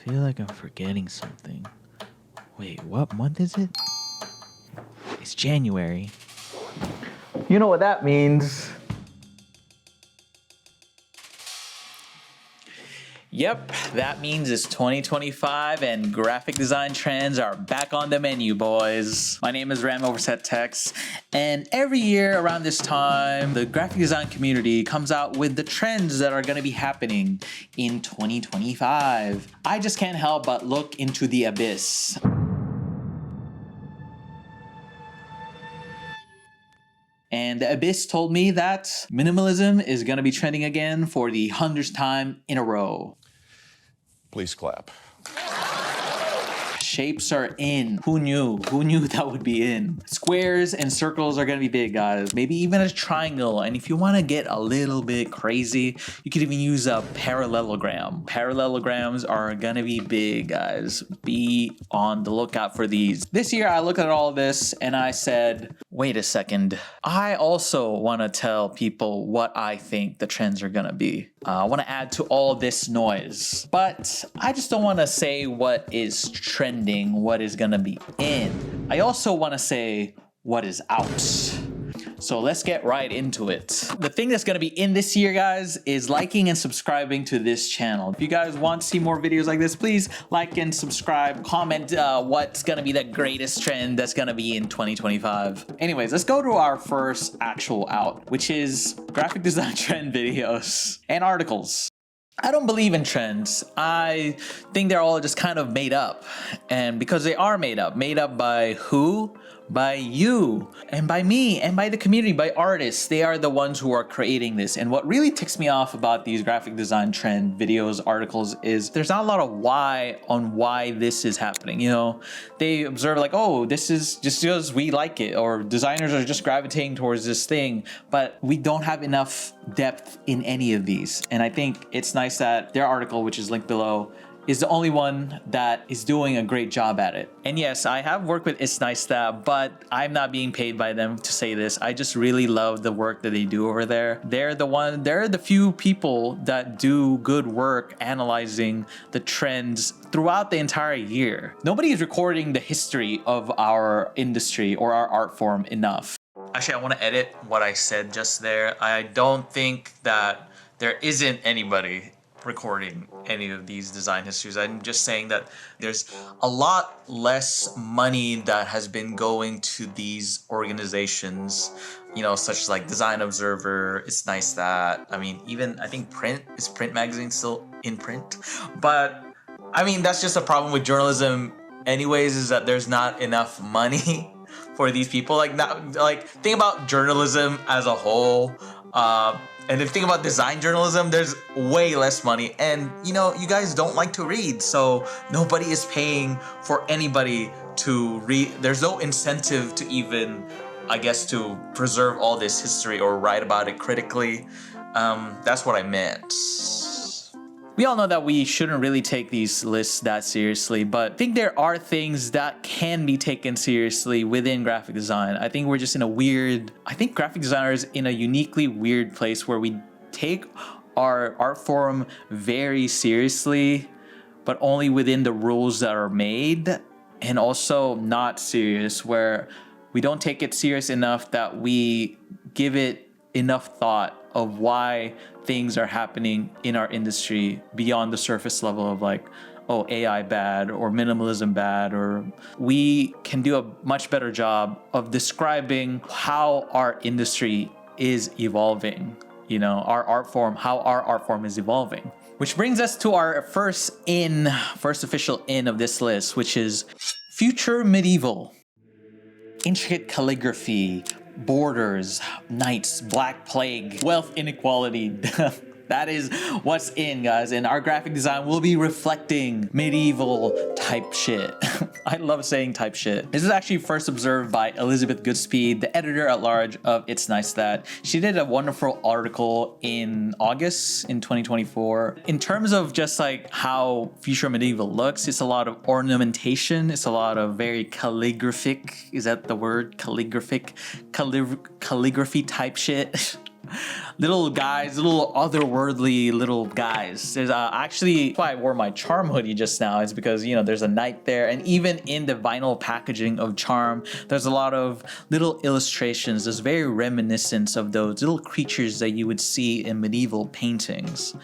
feel like I'm forgetting something. Wait, what month is it? It's January. You know what that means. Yep, that means it's 2025 and graphic design trends are back on the menu, boys. My name is Ram OversetTex, and every year around this time, the graphic design community comes out with the trends that are going to be happening in 2025. I just can't help but look into the abyss. And the abyss told me that minimalism is going to be trending again for the 100th time in a row. Please clap. Shapes are in. Who knew? Who knew that would be in? Squares and circles are gonna be big, guys. Maybe even a triangle. And if you wanna get a little bit crazy, you could even use a parallelogram. Parallelograms are gonna be big, guys. Be on the lookout for these. This year, I looked at all this and I said, wait a second. I also wanna tell people what I think the trends are gonna be. I wanna add to all this noise, but I just don't wanna say what is trending, what is gonna be in. I also wanna say what is out. So let's get right into it. The thing that's gonna be in this year, guys, is liking and subscribing to this channel. If you guys want to see more videos like this, please like and subscribe. Comment what's gonna be the greatest trend that's gonna be in 2025. Anyways, let's go to our first actual out, which is graphic design trend videos and articles. I don't believe in trends. I think they're all just kind of made up. And because they are made up by who? By you and by me and by the community, by artists. They are the ones who are creating this. And what really ticks me off about these graphic design trend videos, articles, is there's not a lot of why on why this is happening. You know, they observe like, oh, this is just because we like it, or designers are just gravitating towards this thing, but we don't have enough depth in any of these. And I think it's nice that their article, which is linked below, is the only one that is doing a great job at it. And yes, I have worked with It's Nice That, but I'm not being paid by them to say this. I just really love the work that they do over there. They're the few people that do good work analyzing the trends throughout the entire year. Nobody is recording the history of our industry or our art form enough. Actually, I want to edit what I said just there. I don't think that there isn't anybody recording any of these design histories. I'm just saying that there's a lot less money that has been going to these organizations, you know, such as like Design Observer, It's Nice That. I mean, even I think Print magazine still in print? But I mean, that's just a problem with journalism anyways, is that there's not enough money for these people. Think about journalism as a whole. And if you think about design journalism, there's way less money. And, you know, you guys don't like to read, so nobody is paying for anybody to read. There's no incentive to even, I guess, to preserve all this history or write about it critically. That's what I meant. We all know that we shouldn't really take these lists that seriously, but I think there are things that can be taken seriously within graphic design. I think we're just in I think graphic designers in a uniquely weird place where we take our art form very seriously, but only within the rules that are made, and also not serious, where we don't take it serious enough that we give it enough thought of why things are happening in our industry beyond the surface level of like, oh, AI bad or minimalism bad. Or we can do a much better job of describing how our industry is evolving, you know, how our art form is evolving. Which brings us to our first official in of this list, which is future medieval. Intricate calligraphy, borders, knights, black plague, wealth inequality. That is what's in, guys, and our graphic design will be reflecting medieval type shit. I love saying type shit. This is actually first observed by Elizabeth Goodspeed, the editor-at-large of It's Nice That. She did a wonderful article in August in 2024. In terms of just like how future medieval looks, it's a lot of ornamentation. It's a lot of very calligraphic. Is that the word? Calligraphy type shit. Little guys, little otherworldly little guys. There's actually why I wore my Charm hoodie just now. It's because, you know, there's a knight there, and even in the vinyl packaging of Charm, there's a lot of little illustrations. There's very reminiscent of those little creatures that you would see in medieval paintings.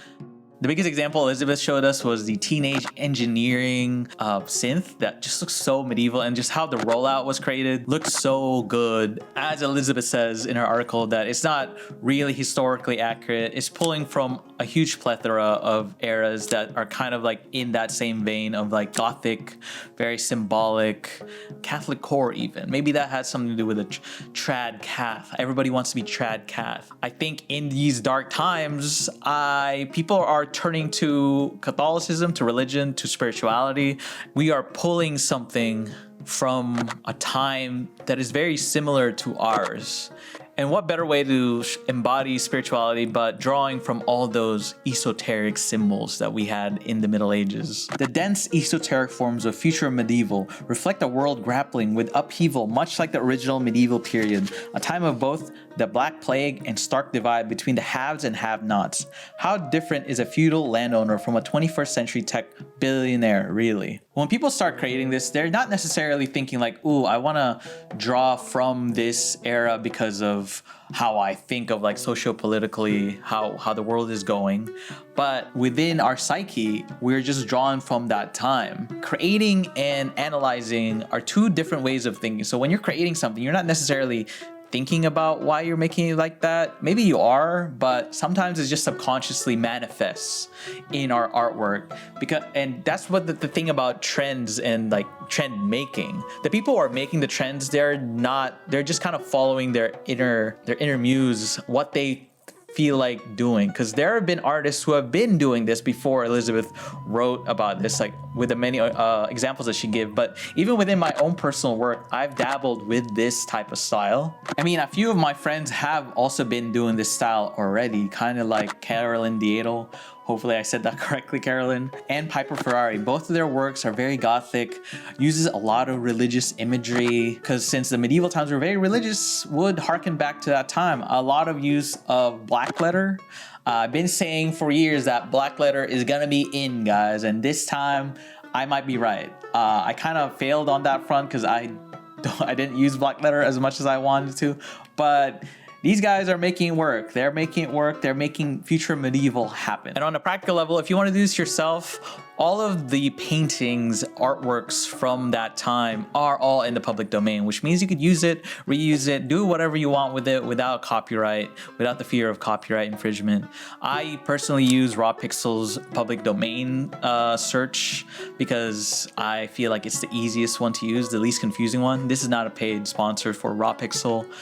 The biggest example Elizabeth showed us was the Teenage Engineering synth that just looks so medieval, and just how the rollout was created looks so good. As Elizabeth says in her article, that it's not really historically accurate. It's pulling from a huge plethora of eras that are kind of like in that same vein of like Gothic, very symbolic, Catholic core even. Maybe that has something to do with a trad cath. Everybody wants to be trad cath. I think in these dark times, people are turning to Catholicism, to religion, to spirituality. We are pulling something from a time that is very similar to ours. And what better way to embody spirituality but drawing from all those esoteric symbols that we had in the Middle Ages. The dense esoteric forms of future medieval reflect a world grappling with upheaval much like the original medieval period, a time of both the Black Plague and stark divide between the haves and have-nots. How different is a feudal landowner from a 21st century tech billionaire, really? When people start creating this, they're not necessarily thinking like, ooh, I want to draw from this era because of how I think of like socio-politically how the world is going. But within our psyche, we're just drawn from that time. Creating and analyzing are two different ways of thinking. So when you're creating something, you're not necessarily thinking about why you're making it like that. Maybe you are, but sometimes it just subconsciously manifests in our artwork. And that's what the thing about trends and like trend making. The people who are making the trends, they're just kind of following their inner muse, what they feel like doing, because there have been artists who have been doing this before Elizabeth wrote about this, like with the many examples that she gave. But even within my own personal work, I've dabbled with this type of style. I mean, a few of my friends have also been doing this style already, kind of like Carolyn Dietel. Hopefully I said that correctly, Carolyn. And Piper Ferrari. Both of their works are very Gothic, uses a lot of religious imagery, because since the medieval times were very religious, would harken back to that time. A lot of use of black letter. I've been saying for years that black letter is gonna be in, guys, and this time I might be right. I kind of failed on that front because I didn't use black letter as much as I wanted to, but these guys are making it work. They're making it work. They're making future medieval happen. And on a practical level, if you want to do this yourself, all of the paintings, artworks from that time are all in the public domain, which means you could use it, reuse it, do whatever you want with it without copyright, without the fear of copyright infringement. I personally use Raw Pixel's public domain search because I feel like it's the easiest one to use, the least confusing one. This is not a paid sponsor for Raw Pixel.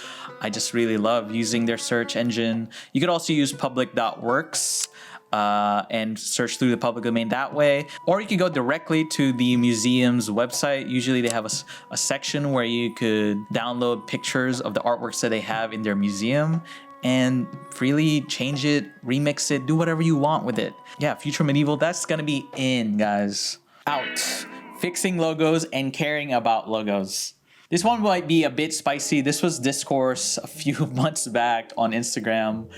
I just really love using their search engine. You could also use public.works and search through the public domain that way. Or you could go directly to the museum's website. Usually they have a section where you could download pictures of the artworks that they have in their museum and freely change it, remix it, do whatever you want with it. Yeah, future medieval, that's gonna be in, guys. Out. Fixing logos and caring about logos. This one might be a bit spicy. This was discourse a few months back on Instagram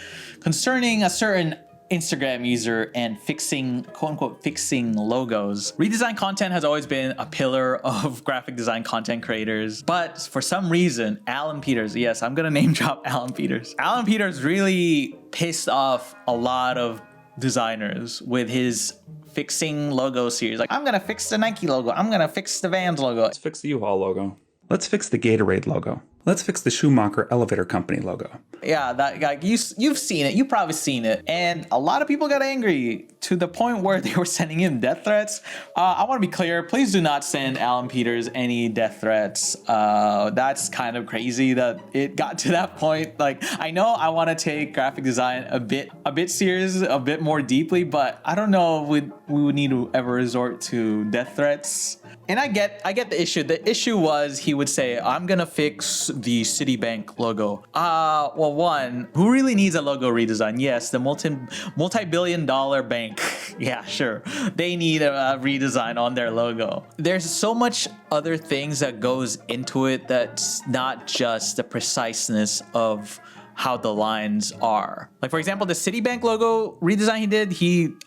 concerning a certain Instagram user and fixing, quote unquote, fixing logos. Redesign content has always been a pillar of graphic design content creators, but for some reason, Alan Peters, yes, I'm gonna name drop Alan Peters. Alan Peters really pissed off a lot of designers with his fixing logo series. Like, I'm gonna fix the Nike logo. I'm gonna fix the Vans logo. Let's fix the U-Haul logo. Let's fix the Gatorade logo. Let's fix the Schumacher Elevator Company logo. Yeah, that guy, you've seen it. You've probably seen it. And a lot of people got angry to the point where they were sending him death threats. I want to be clear. Please do not send Alan Peters any death threats. That's kind of crazy that it got to that point. Like, I know I want to take graphic design a bit serious, a bit more deeply, but I don't know if we would need to ever resort to death threats. And I get the issue. The issue was he would say, I'm gonna fix the Citibank logo. Well, one, who really needs a logo redesign? Yes, the multi-billion-dollar bank. Yeah, sure. They need a redesign on their logo. There's so much other things that goes into it that's not just the preciseness of how the lines are. Like for example, the Citibank logo redesign he did,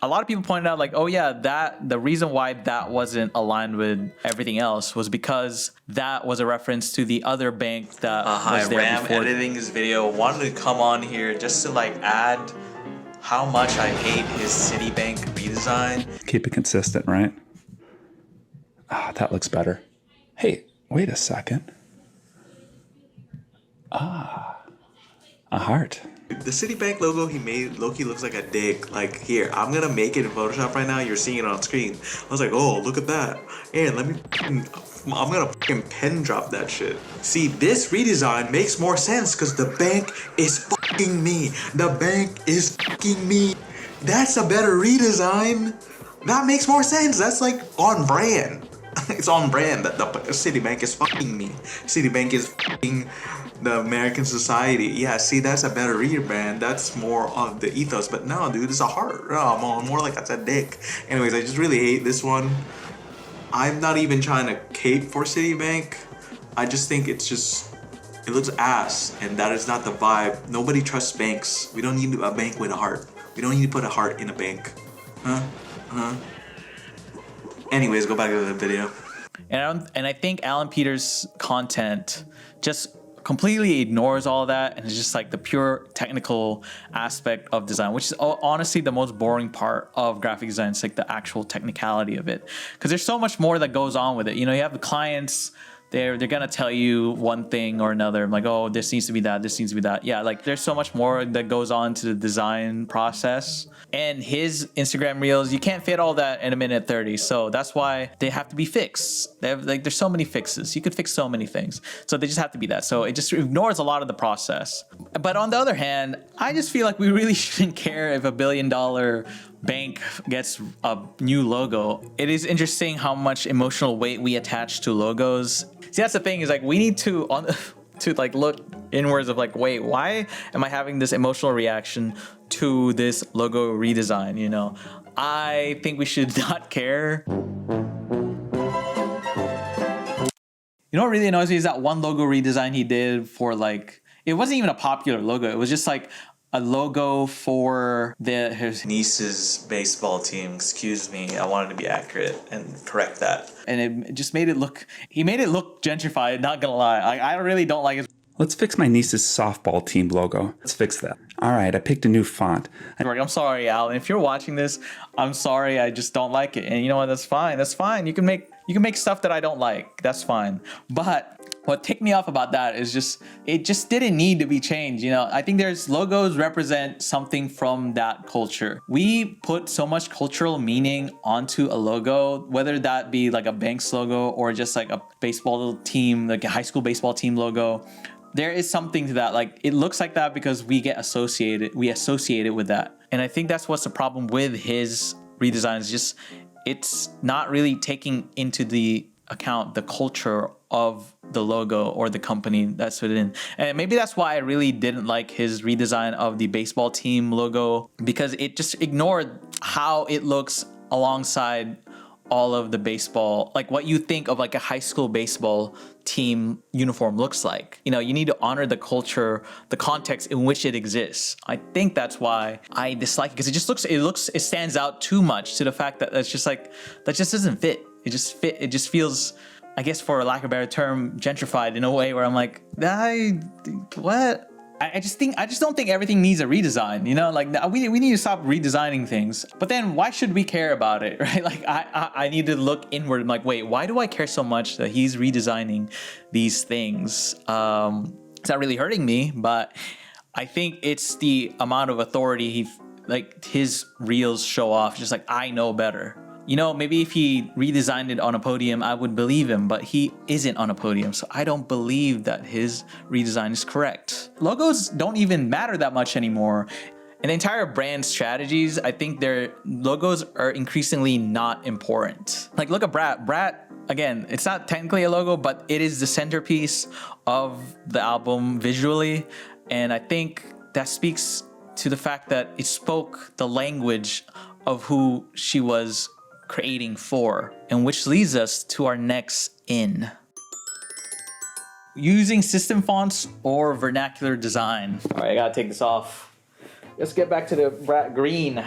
a lot of people pointed out like, oh yeah, that the reason why that wasn't aligned with everything else was because that was a reference to the other bank that was there Ram before. editing his video, wanted to come on here just to like add how much I hate his Citibank redesign. Keep it consistent, right? Ah, that looks better. Hey, wait a second. Ah, a heart. The Citibank logo he made, Loki looks like a dick. Like, here, I'm gonna make it in Photoshop right now. You're seeing it on screen. I was like, oh, look at that. And I'm gonna fucking pen drop that shit. See, this redesign makes more sense because the bank is fucking me. The bank is fucking me. That's a better redesign. That makes more sense. That's like on brand. It's on brand that the Citibank is fucking me. Citibank is fucking the American society. Yeah, see, that's a better rebrand. That's more of the ethos. But no, dude, it's a heart. No, more like that's a dick. Anyways, I just really hate this one. I'm not even trying to cape for Citibank. I just think it looks ass, and that is not the vibe. Nobody trusts banks. We don't need a bank with a heart. We don't need to put a heart in a bank. Anyways, go back to the video. And I think Alan Peters' content just completely ignores all that, and it's just like the pure technical aspect of design, which is honestly the most boring part of graphic design. It's like the actual technicality of it, because there's so much more that goes on with it. You know, you have the clients. They're gonna tell you one thing or another. I'm like, oh, this needs to be that. This needs to be that. Yeah, like there's so much more that goes on to the design process. And his Instagram reels, you can't fit all that in a minute 30. So that's why they have to be fixed. There's so many fixes. You could fix so many things. So they just have to be that. So it just ignores a lot of the process. But on the other hand, I just feel like we really shouldn't care if $1 billion bank gets a new logo. It is interesting how much emotional weight we attach to logos. See, that's the thing, is like we need to like look inwards of like, wait, why am I having this emotional reaction to this logo redesign? You know, I think we should not care. You know what really annoys me is that one logo redesign he did for like, it wasn't even a popular logo. It was just like a logo for his niece's baseball team. Excuse me. I wanted to be accurate and correct that. And it just made it look, he made it look gentrified, not gonna lie. I really don't like it. Let's fix my niece's softball team logo. Let's fix that. All right, I picked a new font. I'm sorry, Alan. If you're watching this, I'm sorry. I just don't like it. And you know what? That's fine. That's fine. You can make stuff that I don't like. That's fine. But what ticked me off about that is it just didn't need to be changed. You know, I think there's logos represent something from that culture. We put so much cultural meaning onto a logo, whether that be like a bank's logo or just like a baseball team, like a high school baseball team logo. There is something to that. Like it looks like that because we associate it with that. And I think that's what's the problem with his redesigns. It's not really taking into the account the culture of the logo or the company that's within. And maybe that's why I really didn't like his redesign of the baseball team logo, because it just ignored how it looks alongside all of the baseball, like what you think of like a high school baseball team uniform looks like. You know, you need to honor the culture, the context in which it exists. I think that's why I dislike it, because it stands out too much to the fact that it's just like, that just doesn't fit. It just feels, I guess for lack of a better term, gentrified in a way where I'm like, what? I just don't think everything needs a redesign, you know, like we need to stop redesigning things. But then why should we care about it, right? Like I need to look inward and like, wait, why do I care so much that he's redesigning these things? It's not really hurting me, but I think it's the amount of authority his reels show off, just like, I know better. You know, maybe if he redesigned it on a podium, I would believe him, but he isn't on a podium, so I don't believe that his redesign is correct. Logos don't even matter that much anymore. And the entire brand strategies, I think their logos are increasingly not important. Like, look at Brat. Brat, again, it's not technically a logo, but it is the centerpiece of the album visually. And I think that speaks to the fact that it spoke the language of who she was creating for, and which leads us to our next in. using system fonts or vernacular design. All right, I gotta take this off. Let's get back to the Brat green.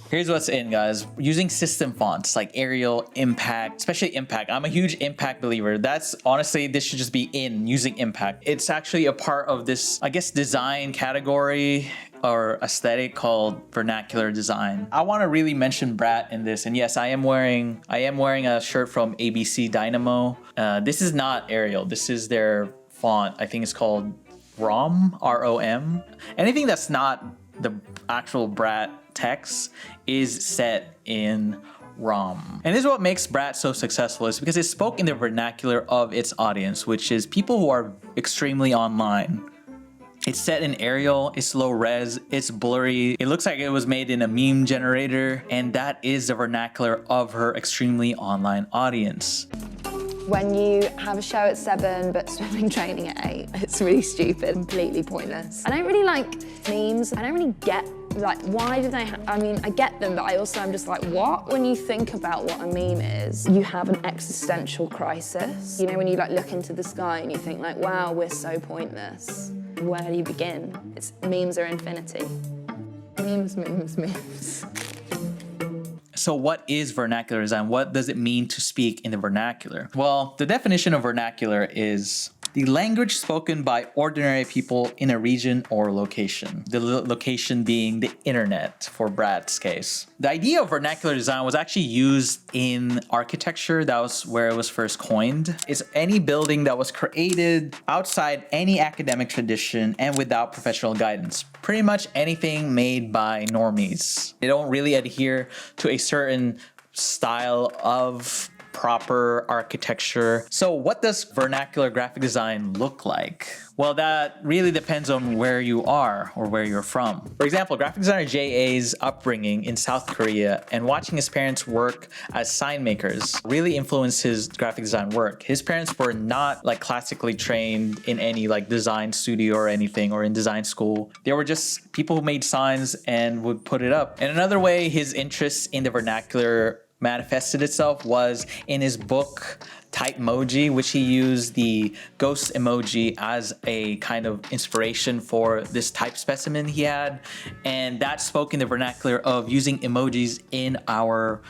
Here's what's in, guys. Using system fonts like Arial, Impact, especially Impact. I'm a huge Impact believer. That's honestly, this should just be in using Impact. It's actually a part of this, I guess, design category or aesthetic called vernacular design. I want to really mention Brat in this, and yes, I am wearing a shirt from ABC Dynamo. This is not Arial. This is their font. I think it's called ROM, R-O-M. Anything that's not the actual Brat text is set in ROM. And this is what makes Brat so successful, is because it spoke in the vernacular of its audience, which is people who are extremely online. It's set in Arial, it's low res, it's blurry. It looks like it was made in a meme generator, and that is the vernacular of her extremely online audience. When you have a show at 7 but swimming training at 8, it's really stupid, completely pointless. I don't really like memes. I don't really get, like, why do they I mean, I get them, but I'm just like, what? When you think about what a meme is, you have an existential crisis. You know, when you like look into the sky and you think like, wow, we're so pointless. Where do you begin? Memes are infinity. Memes, memes, memes. So what is vernacular design? What does it mean to speak in the vernacular? Well, the definition of vernacular is the language spoken by ordinary people in a region or location. The location being the internet for Brad's case. The idea of vernacular design was actually used in architecture. That was where it was first coined. It's any building that was created outside any academic tradition and without professional guidance. Pretty much anything made by normies. They don't really adhere to a certain style of proper architecture. So what does vernacular graphic design look like? Well, that really depends on where you are or where you're from. For example, graphic designer J.A.'s upbringing in South Korea and watching his parents work as sign makers really influenced his graphic design work. His parents were not like classically trained in any like design studio or anything or in design school. They were just people who made signs and would put it up. And another way his interest in the vernacular manifested itself was in his book Typemoji, which he used the ghost emoji as a kind of inspiration for this type specimen he had, and that spoke in the vernacular of using emojis in our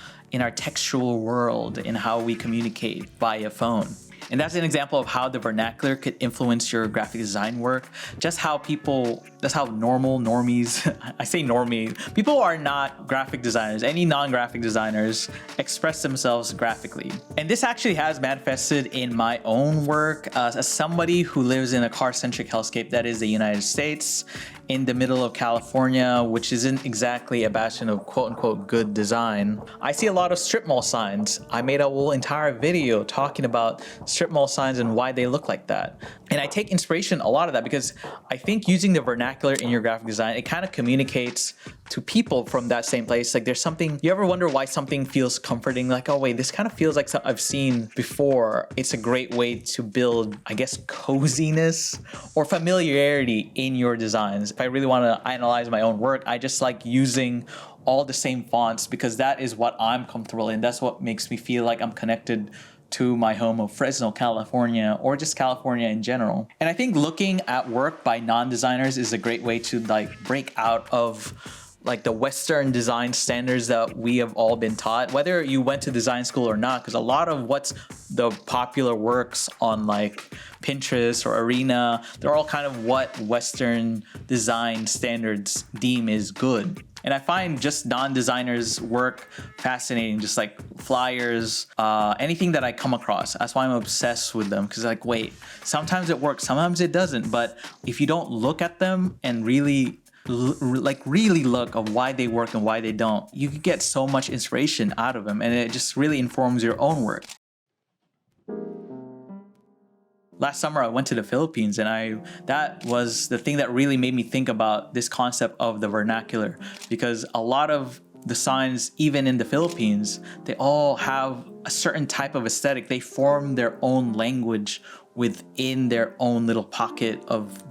textual world, in how we communicate via phone. And that's an example of how the vernacular could influence your graphic design work. Just how that's how normies, I say normie, people who are not graphic designers, any non-graphic designers express themselves graphically. And this actually has manifested in my own work as somebody who lives in a car-centric hellscape that is the United States, in the middle of California, which isn't exactly a bastion of quote-unquote good design. I see a lot of strip mall signs. I made a whole entire video talking about strip mall signs and why they look like that. And I take inspiration a lot of that because I think using the vernacular in your graphic design, it kind of communicates to people from that same place. Like there's something, you ever wonder why something feels comforting? Like, oh wait, this kind of feels like something I've seen before. It's a great way to build, I guess, coziness or familiarity in your designs. If I really want to analyze my own work, I just like using all the same fonts because that is what I'm comfortable in. That's what makes me feel like I'm connected to my home of Fresno, California, or just California in general. And I think looking at work by non-designers is a great way to like break out of like the Western design standards that we have all been taught, whether you went to design school or not, because a lot of what's the popular works on like Pinterest or Arena, they're all kind of what Western design standards deem is good. And I find just non-designers' work fascinating, just like flyers, anything that I come across. That's why I'm obsessed with them, because like, wait, sometimes it works, sometimes it doesn't. But if you don't look at them and really look of why they work and why they don't, you can get so much inspiration out of them, and it just really informs your own work. Last summer I went to the Philippines, and that was the thing that really made me think about this concept of the vernacular, because a lot of the signs, even in the Philippines, they all have a certain type of aesthetic. They form their own language within their own little pocket of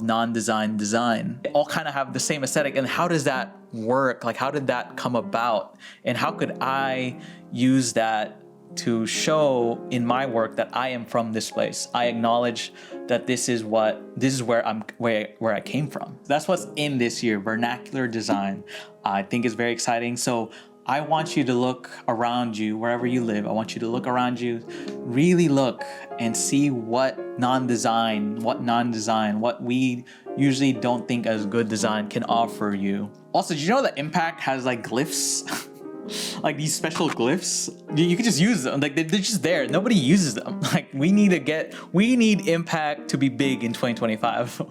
non-design design. They all kind of have the same aesthetic. And how does that work? Like, how did that come about? And how could I use that to show in my work that I am from this place. I acknowledge that this is where I came from. That's what's in this year, vernacular design. I think is very exciting. So I want you to look around you, wherever you live. I want you to look around you, really look and see what non-design, what we usually don't think as good design can offer you. Also, did you know that Impact has like glyphs? Like these special glyphs? You can just use them. Like they're just there. Nobody uses them. Like we need Impact to be big in 2025.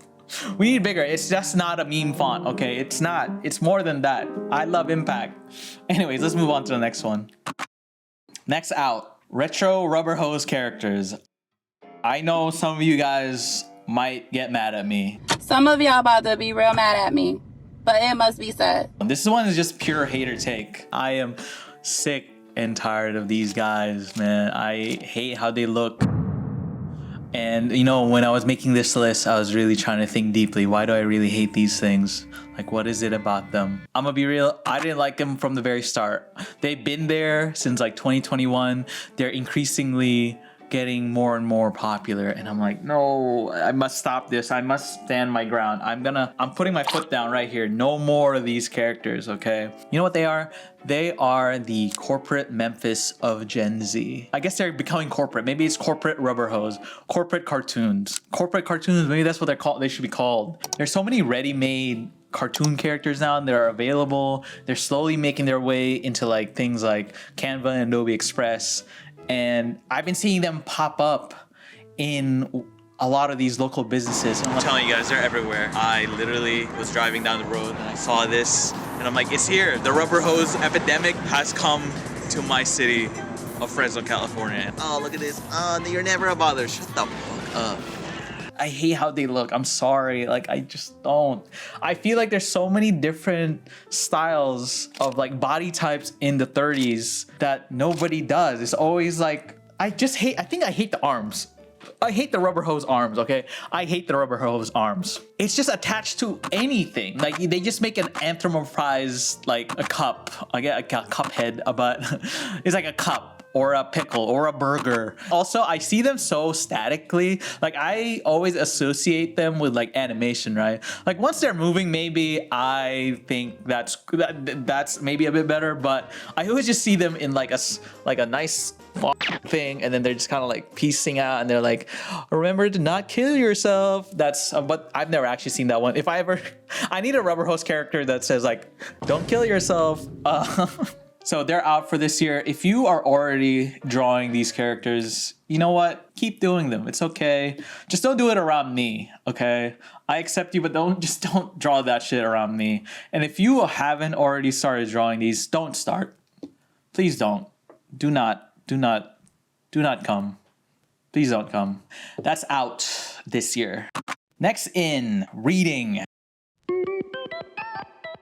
We need bigger. It's just not a meme font, okay? It's not. It's more than that. I love Impact. Anyways, let's move on to the next one. Next out, retro Rubberhose characters. I know some of you guys might get mad at me. Some of y'all about to be real mad at me, but it must be said. This one is just pure hater take. I am sick and tired of these guys, man. I hate how they look. And you know, when I was making this list, I was really trying to think deeply. Why do I really hate these things? Like, what is it about them? I'm gonna be real, I didn't like them from the very start. They've been there since like 2021. They're increasingly getting more and more popular, and I'm like, no, I must stop this. I must stand my ground. I'm putting my foot down right here. No more of these characters, okay? You know what they are? They are the corporate Memphis of Gen Z. I guess they're becoming corporate. Maybe it's corporate Rubberhose, corporate cartoons. Corporate cartoons, maybe that's what they're called. They should be called. There's so many ready-made cartoon characters now, and they're available. They're slowly making their way into like things like Canva and Adobe Express. And I've been seeing them pop up in a lot of these local businesses. I'm telling you guys, they're everywhere. I literally was driving down the road and I saw this and I'm like, it's here. The Rubberhose epidemic has come to my city of Fresno, California. Oh, look at this. You're never a bother. Shut the fuck up. I hate how they look. I'm sorry. Like, I just don't. I feel like there's so many different styles of like body types in the 30s that nobody does. It's always like, I think I hate the arms. I hate the Rubberhose arms, okay? I hate the Rubberhose arms. It's just attached to anything. Like, they just make an anthropomorphized, like a cup. I get a cup head, but it's like a cup. Or a pickle, or a burger. Also, I see them so statically. Like, I always associate them with like animation, right? Like, once they're moving, maybe I think that's maybe a bit better. But I always just see them in like a nice thing, and then they're just kind of like piecing out, and they're like, "Remember to not kill yourself." That's but I've never actually seen that one. If I ever, I need a Rubberhose character that says like, "Don't kill yourself." So they're out for this year. If you are already drawing these characters, you know what? Keep doing them. It's okay. Just don't do it around me, okay? I accept you, but don't draw that shit around me. And if you haven't already started drawing these, don't start. Please don't. Do not come. Please don't come. That's out this year. Next in, reading.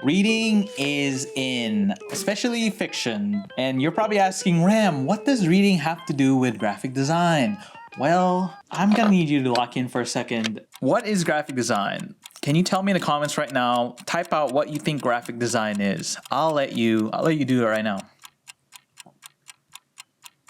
Reading is in, especially fiction. And you're probably asking, Ram, what does reading have to do with graphic design? Well, I'm gonna need you to lock in for a second. What is graphic design? Can you tell me in the comments right now? Type out what you think graphic design is. I'll let you do it right now.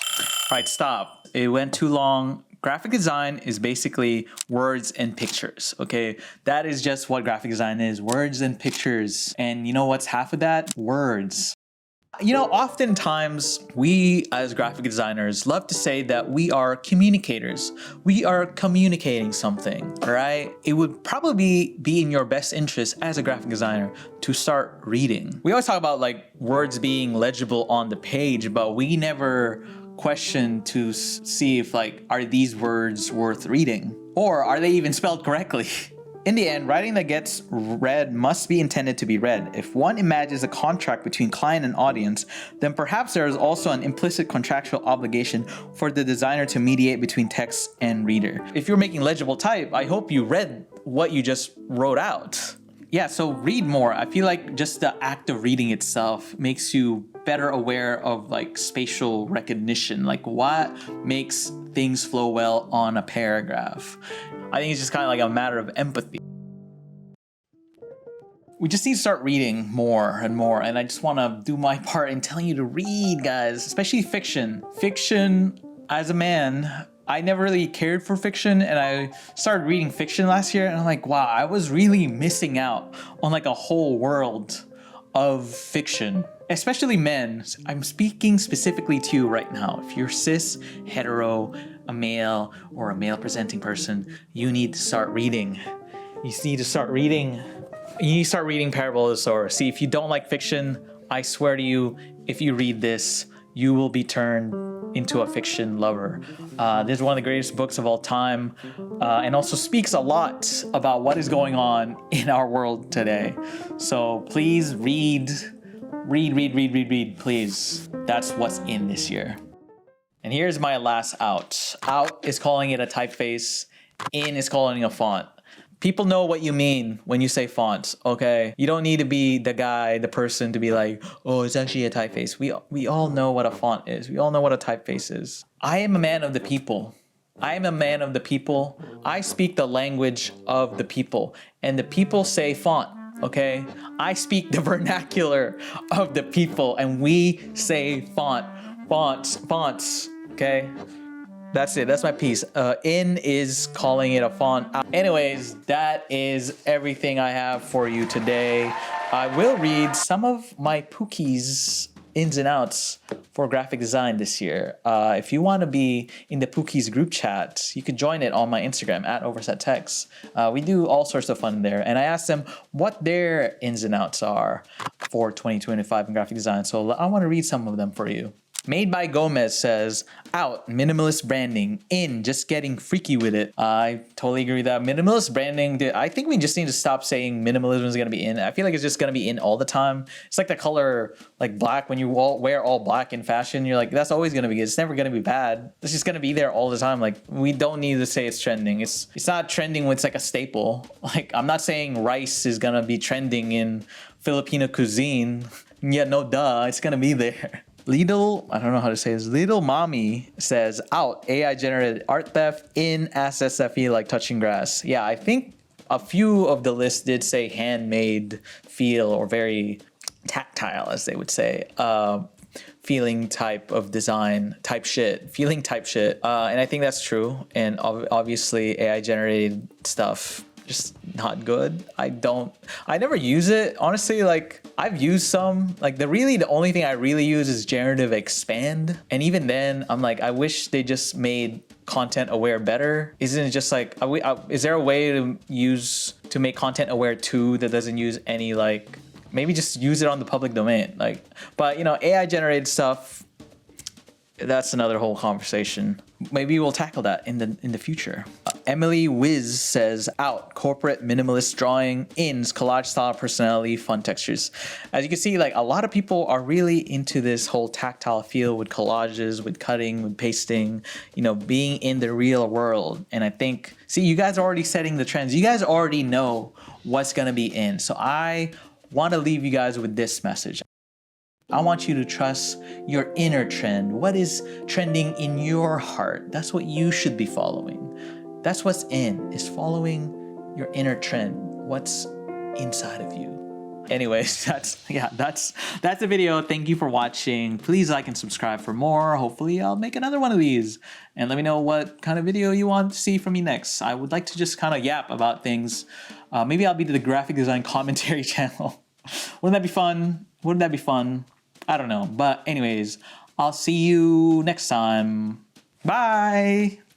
All right, stop. It went too long. Graphic design is basically words and pictures, okay? That is just what graphic design is, words and pictures. And you know what's half of that? Words. You know, oftentimes we as graphic designers love to say that we are communicators. We are communicating something, right? It would probably be in your best interest as a graphic designer to start reading. We always talk about like words being legible on the page, but we never question to see if like, are these words worth reading? Or are they even spelled correctly? In the end, writing that gets read must be intended to be read. If one imagines a contract between client and audience, then perhaps there is also an implicit contractual obligation for the designer to mediate between text and reader. If you're making legible type, I hope you read what you just wrote out. Yeah, so read more. I feel like just the act of reading itself makes you better aware of like spatial recognition, like what makes things flow well on a paragraph. I think it's just kind of like a matter of empathy. we just need to start reading more and more. And I just want to do my part in telling you to read, guys, especially fiction. Fiction, as a man, I never really cared for fiction, and I started reading fiction last year, and I'm like, wow, I was really missing out on like a whole world of fiction, especially men. I'm speaking specifically to you right now. If you're cis, hetero, a male, or a male presenting person, you need to start reading. You need to start reading. You need to start reading Parable of the Sower. See, if you don't like fiction, I swear to you, if you read this, you will be turned into a fiction lover. This is one of the greatest books of all time, and also speaks a lot about what is going on in our world today. So please read, please. That's what's in this year. And here's my last out. Out is calling it a typeface. In is calling it a font. People know what you mean when you say fonts, okay? You don't need to be the guy, the person to be like, oh, it's actually a typeface. We all know what a font is. We all know what a typeface is. I am a man of the people. I am a man of the people. I speak the language of the people. And the people say font, okay? I speak the vernacular of the people, and we say font, fonts, okay? That's it. That's my piece. In is calling it a font. Anyways, that is everything I have for you today. I will read some of my Pookies ins and outs for graphic design this year. If you want to be in the Pookies group chat, you can join it on my Instagram at OversetTex. We do all sorts of fun there. And I asked them what their ins and outs are for 2025 in graphic design. So I want to read some of them for you. Made by Gomez says, out, minimalist branding. In, just getting freaky with it. I totally agree with that. Minimalist branding, I think we just need to stop saying minimalism is going to be in. I feel like it's just going to be in all the time. It's like the color, like black, when you all wear all black in fashion, you're like, that's always going to be good. It's never going to be bad. It's just going to be there all the time. Like, we don't need to say it's trending. It's not trending when it's like a staple. Like, I'm not saying rice is going to be trending in Filipino cuisine. Yeah, no duh, it's going to be there. Lidl, I don't know how to say this. Lidl Mommy says, out, AI generated art theft. In, assets that feel like touching grass. Yeah, I think a few of the lists did say handmade feel, or very tactile, as they would say. Feeling type of design, type shit, feeling type shit. And I think that's true. And obviously AI generated stuff, just not good. I never use it. Honestly, like, I've used some, like the only thing I really use is generative expand. And even then I'm like, I wish they just made content aware better. Isn't it just like, is there a way to make content aware too that doesn't use any, like, maybe just use it on the public domain? Like, but you know, AI generated stuff, that's another whole conversation. Maybe we'll tackle that in the future. Emily Wiz says, out, corporate minimalist drawing. Ins, collage style, personality, fun textures. As you can see, like, a lot of people are really into this whole tactile feel with collages, with cutting, with pasting, you know, being in the real world. And I think, see, you guys are already setting the trends. You guys already know what's gonna be in. So I want to leave you guys with this message. I want you to trust your inner trend. What is trending in your heart? That's what you should be following. That's what's in, is following your inner trend. What's inside of you. Anyways, that's the video. Thank you for watching. Please like and subscribe for more. Hopefully I'll make another one of these. And let me know what kind of video you want to see from me next. I would like to just kind of yap about things. Maybe I'll be to the graphic design commentary channel. Wouldn't that be fun? Wouldn't that be fun? I don't know. But anyways, I'll see you next time. Bye.